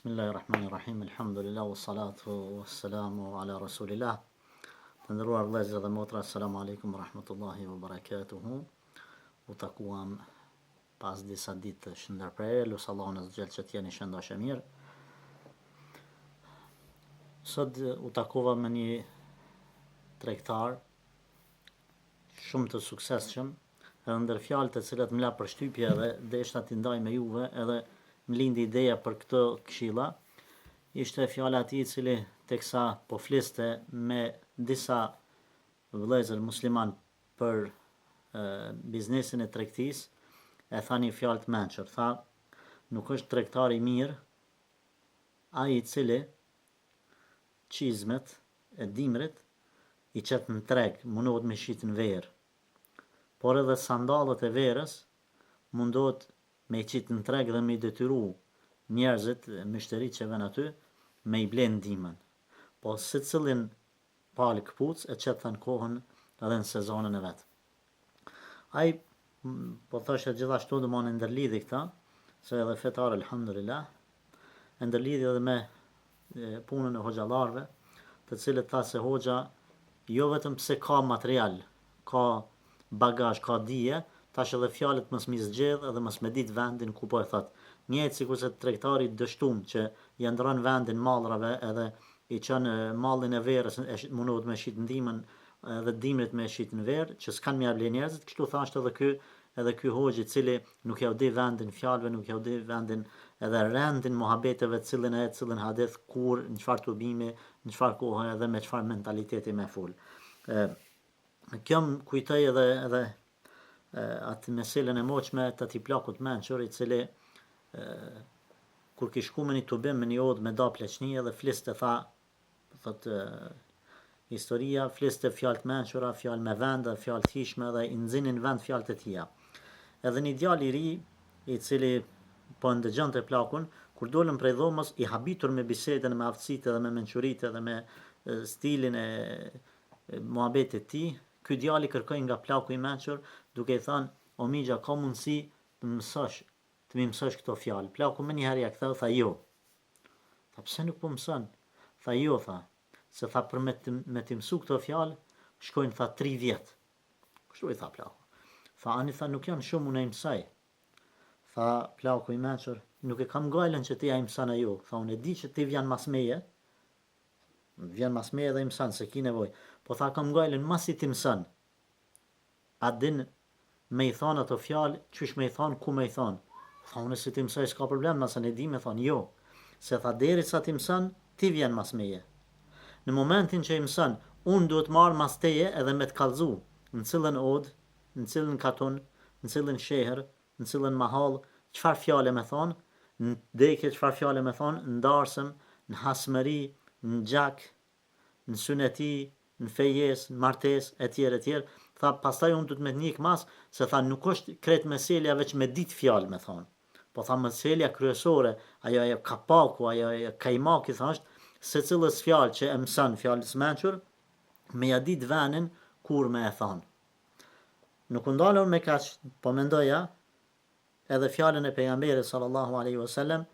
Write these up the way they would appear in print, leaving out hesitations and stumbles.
Bismillahirrahmanirrahim, alhamdulillah, wassalatu wassalamu ala rasulillah. Të nderuar vëllezër dhe motra, assalamu alaikum wa rahmatullahi wa barakatuhu. U takuam pas disa ditësh ndërprerje, lutë Allahun azza që të jeni shëndoshë mirë. Sot u takova me një tregtar shumë të suksesshëm, edhe ndër fjalët e cilat më la përshtypje dhe deshta t'i ndaj me juve, edhe më lindi ideja për këtë këshilla, ishte fjala ati i cili teksa po fliste me disa vëllezër musliman për biznesin e tregtisë, e tha një fjalë të mençur, tha, nuk është tregtar i mirë ai i cili çizmet e dimrit i qet në treg, mundohet me shit në verë, por edhe sandalët e verës mundohet me i qitë në treg dhe me i detyru njerëzit, mështërit që ven aty, me i blen ndihmën. Po se cilin palë këpuc e qetë në kohën edhe në sezonën e vetë. Ai, po thoshe gjithashtu dhe më në ndërlidhi këta, se edhe fetar alhamdulillah, ndërlidhi edhe me punën e hoxalarve, të cilët tha se hoxha, jo vetëm pse ka material, ka bagazh, ka dije, tash edhe fjalët mos mi zgjedh edhe mos me dit vendin ku po e thot. Njëjtë sikur se tregtari dështum që i ndron vendin mallrave edhe i çon mallin e verës, mundohet me shit ndihmën edhe dimrit me shit në verë, që s'kan me able njerëzit, kështu thashtë edhe ky hoxhi i cili nuk ja u di vendin fjalëve, nuk ja u di vendin edhe rendin muhabeteve cilin hadith kur, në çfarë tubimi, në çfarë kohë edhe me çfarë mentaliteti me fol. Kjo më kujtoi edhe atë meselën e moqme të ati plakut menqër, i cili kur kish shku me një tubim, me një odë me da pleqni, edhe fliste tha, thot historia, fliste fjalët menqëra, fjalë me vend, fjalë të hishme, dhe i nxinin vend fjalët e tia. Edhe një djalë i ri, i cili po ndëgjonte plakun, kur dolën prej dhomës, i habitur me bisedën, me aftësitë dhe me menquritë dhe me stilin e muhabetit ti, ky djali kërkoi nga plaku i mençur, duke i thënë, o migja, ka mundësi të më mësosh këto fjalë. Plaku më njëherë ja ktheu, tha jo. Tha pse nuk po mëson? Tha jo, tha, se tha për me të mësu këto fjalë, shkojnë tha 3 vjet. Kështu i tha plaku. Tha ani, tha nuk janë shumë, unë e mësoj. Tha plaku i mençur, nuk e kam gajlën që ti ja i mëson ajo. Tha unë e di që ti vjen mas meje, dhe i mëson se ki nevojë. Po tha kam gajlën mas i ti mëson. A din me i thonë ato fjalë, qysh me i thonë, ku me i thonë. Tha unë si ti mësoj s'ka problem, nëse ne di me thonë jo. Se tha deri sa ti mëson, ti vjen mas meje. Në momentin që i mëson, unë duhet marr mas teje edhe me të kallëzu, në cilën odë, në cilën katun, në cilën sheher, në cilën mahall, çfarë fjale me thonë, në deke çfarë fjale me thonë, në darsëm, në hasmëri, në gjak, në syneti, në fejes, në martes, etj. Tha, pastaj unë du të me njëk mas, se tha, nuk është kret meselja veç me dit fjalë me thonë. Po tha, meselja kryesore, ajo kapaku, ajo kajmaki, tha është, se cilës fjalë që e mësën fjalës mençur, me ja dit venin kur me e thonë. Nuk ndalur me kaq, po mendoja, edhe fjalën e pejgamberit sallallahu alaihi wasallam,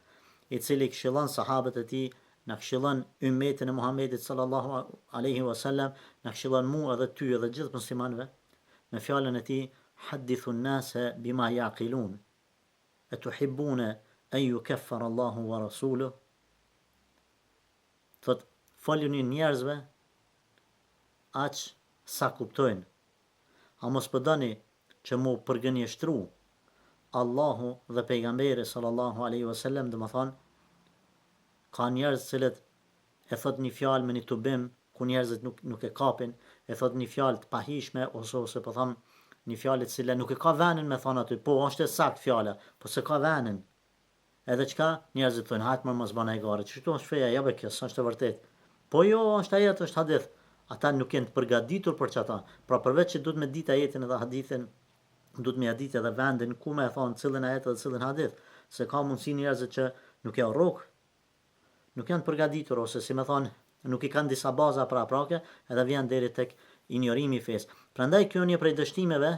i cili këshillon sahabët e tij, na këshillon ummetin e Muhamedit sallallahu alaihi wasallam, na këshillon mua edhe ty edhe gjithë muslimanëve, me fjalën e tij, hadithu an-nasa bima yaqilun, atuhibbuna an yukaffara Allahu wa rasuluhu. Thot, foluni njerëzve aq sa kuptojnë, a mos përdoni që mu përgënjeshtru Allahu dhe pejgamberi sallallahu alaihi wasallam, dhe më thonë, ka njerëz cilët e thot një fjalë me një tubim, ku njerëzit nuk e kapin, e thot një fjalë të pahishme, ose po tham një fjalë e cila nuk e ka venin me thonë aty, po është e sakt fjala, po se ka venin. Edhe çka njerëzit thonë, hajt më mos bana e gare, çështu është feja, ja be kjo, s'është e vërtet. Po jo, është ajet, është hadith. Ata nuk janë të përgatitur për çata. Pra përveç që duhet me ditë ajetin edhe hadithin, duhet me ja ditë edhe vendin ku me thonë cilën ajet edhe cilën hadith, se ka mundësi njerëzit që nuk janë rrok, nuk janë përgatitur, ose si me thonë, nuk i kanë disa baza praprake, edhe vjen deri tek injorimi i fesë. Prandaj kjo një prej dështimeve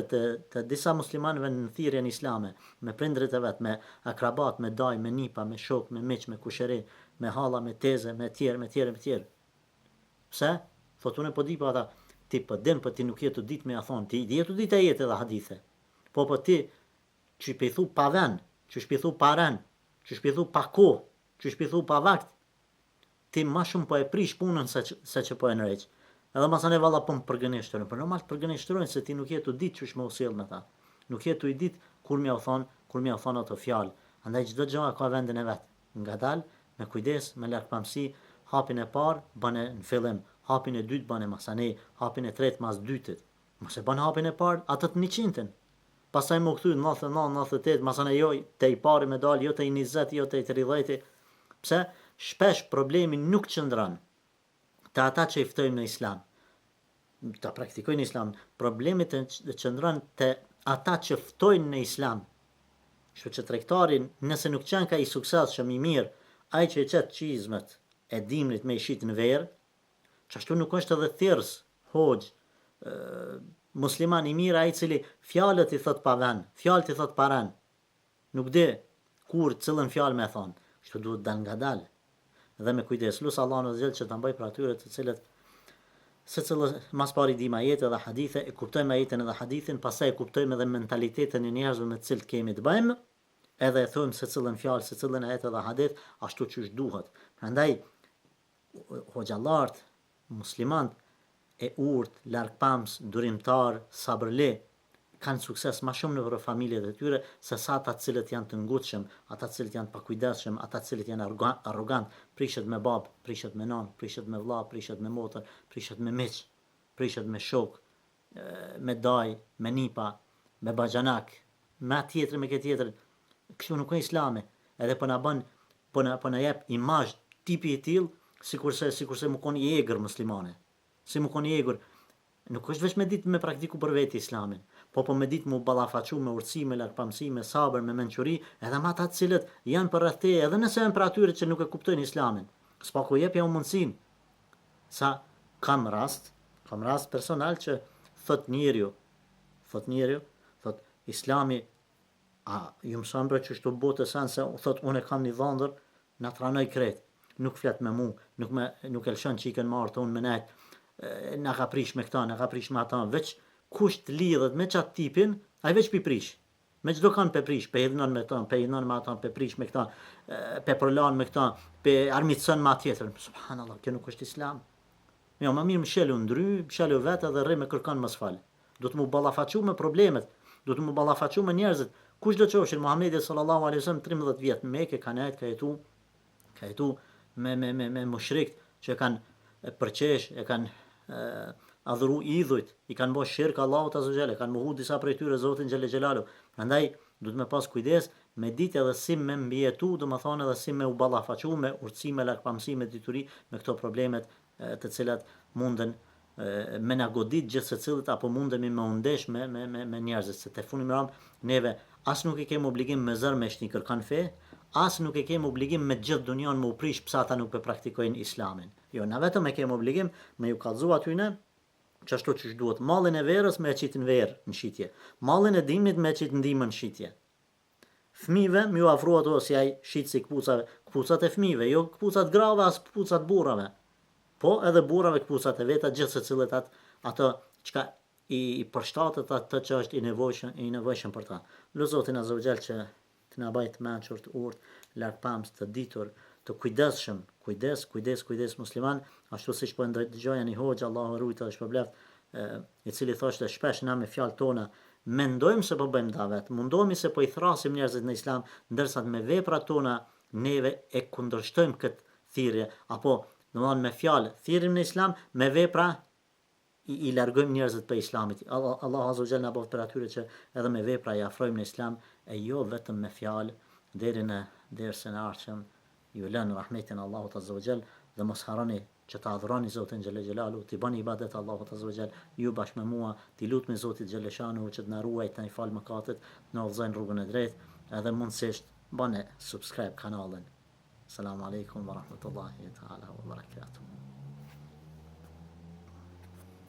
të disa muslimanëve në thirrjen islame, me prindrit e vet, me akrabat, me daj, me nipa, me shok, me miq, me kushëri, me halla, me teze, me tjerë. Pse? Thot unë po di pa ata, ti po din, po ti nuk je të ditë me ja thon, ti je të ditë ajete dhe hadithe. Po ti që shpithu pa ven, që shpithu pa ren, që shpithu pa kohë, që shpithu pa vakt, ti ma shumë po e prish punën se që po e nërejq. Edhe masane valla po më përgënishtrojnë, për normal të përgënishtrojnë se ti nuk je të ditë që shme usil me ta. Nuk je të i ditë kur mi au thonë ato fjalë. Andaj çdo gjë ka vendin e vet. Ngadalë, me kujdes, me largpamësi, hapin e parë bane në fillim, hapin e dytë bane masane, hapin e tretë mas dytit. Mos e bane hapin e parë atët 100-ën. Pastaj më kthy 99, 98, masane jo te i pari me dal, jo te i 20, jo te i 30. Pse? Shpesh problemi nuk qëndron te ata që i ftojmë në islam, ta praktikojnë islam. Problemi të qëndron te ata që ftojnë në islam. Kështu që tregtarin, nëse nuk qenë ka i suksesshëm i mirë, ai që i qet çizmet e dimrit me i shit në verë, çashtu nuk është edhe thirrës, hoxh, musliman i mirë ai i cili fjalët i thot pa vend, fjalët i thot pa ran. Nuk di kur cilën fjalë me thon. Kështu duhet dal ngadalë. Dhe me kujdes, lusë Allah në zhjel që të mbaj për atyre të cilët se cilët mas pari dim ajete dhe hadithe, e kuptojmë ajetën edhe hadithin, pasaj e kuptojmë edhe mentalitetën e njerëzve me cilët kemi të bëjmë, edhe e thujmë se cilën fjalë, se cilën ajete dhe hadith, ashtu që është duhet. Prandaj, hoxhallarët, muslimant, e urt, largpams, durimtar, sabërli, kanë sukses ma shumë në familjet e tyre se sa ata cilët janë të ngutshëm, ata cilët janë pakujdesshëm, ata cilët janë arrogant, prishet me bab, prishet me nan, prishet me vlla, prishet me motër, prishet me miq, prishet me shok, me daj, me nipa, me baxhanak, me atë tjetër, me këtë tjetër. Kështu nuk ka islami. Edhe po na bën, po na jep imazh tipi i tillë, sikurse më kon i egër muslimane. Si më kon i egër. Nuk është veç me ditë me praktiku për vetë islamin, po me ditë mu ballafaqu me urtësi, me largpamësi, me sabër, me mençuri, edhe me ata të cilët janë për rreth teje, edhe nëse janë për atyre që nuk e kuptojnë islamin. S'paku jepja mundësinë. Sa kam rast personal që thot njeriu, thot islami, ju mëson për që shtu botë sen se thot unë kam një dhëndër, na tranoj krejt, nuk flet me mu, nuk e lëshon çikën me artë unë me nejt, na ka prish me këta, na ka prish me ata, veç kush të lidhet me qatë tipin, ai veç pi prish. Me çdo kanë pe prish, pe hidhnon me ta, pe hidhnon me ata, pe prish me këta, pe prolan me këta, pe armitson me tjetër. Subhanallahu, kjo nuk është islam. Jo, më mirë më shelu ndry, më shelu vetë dhe rri me kërkan mos fal. Do të mu ballafaqu me problemet, do të mu ballafaqu me njerëzit. Kush do të qofshin Muhamedi sallallahu alaihi wasallam 13 vjet në Mekë ka jetu me mushrik që kanë përqesh, e kanë adhuru idhujt, i kanë bërë shirk Allahut azza xhela, kanë mohu disa prej tyre Zotin xhela xhelalu. Prandaj duhet me pas kujdes me ditë edhe si me mbijetu, domethënë edhe si me u ballafaqu me urtësi, me largpamësi, me dituri me këto problemet të cilat munden me na godit gjithë secillit apo mundemi me undesh me njerëzit se te funi ram neve as nuk e kemi obligim me zër me shni kërkan fe, as nuk e kemi obligim me gjithë dunjon me u prish pse ata nuk e praktikojnë islamin. Jo, na vetëm e kemi obligim me ju kallzu atyne çashtu që duhet mallin e verës me e qit në verë në shitje, mallin e dimnit me e qit në dimën në shitje. Fëmijëve më ju afro ato si ai shit si kpucat e fëmijëve, jo kpucat grave as kpucat burrave. Po edhe burrave kpucat e veta gjithë secillet ato çka i përshtatet atë që është i nevojshëm për ta. Lut Zotin azza wa jall që të na bëj të mençur, të urtë, largpams, të ditur, të kujdesshëm, kujdes musliman, ashtu siç po ndëgjoja një hoxh, Allahu rujtë dhe shpërbleft, i cili thoshte shpesh na me fjalët tona mendojmë se po bëjmë davet, mundohemi se po i thrasim njerëzit në islam, ndërsa me veprat tona neve e kundërshtojmë këtë thirrje, apo domthonë me fjalë thirrim në islam, me vepra i largojmë njerëzit për islamit. Allahu azza wa jalla na bëft për atyre që edhe me vepra i afrojmë në islam, e jo vetëm me fjalë, deri në dersën e ardhshëm. Ju lënë rahmetin Allahut azza wa jall dhe mos harroni që ta adhuroni Zotin xhelle xhelalu, ti bani ibadet Allahut azza wa jall, ju bashkë me mua, ti lutni Zotit xhelle shanu që të na ruajë, të na fal mëkatet, na udhëzojnë rrugën e drejtë, edhe mundësisht bane subscribe kanalin. Selamun alejkum wa rahmatullahi ta'ala wa barakatuh.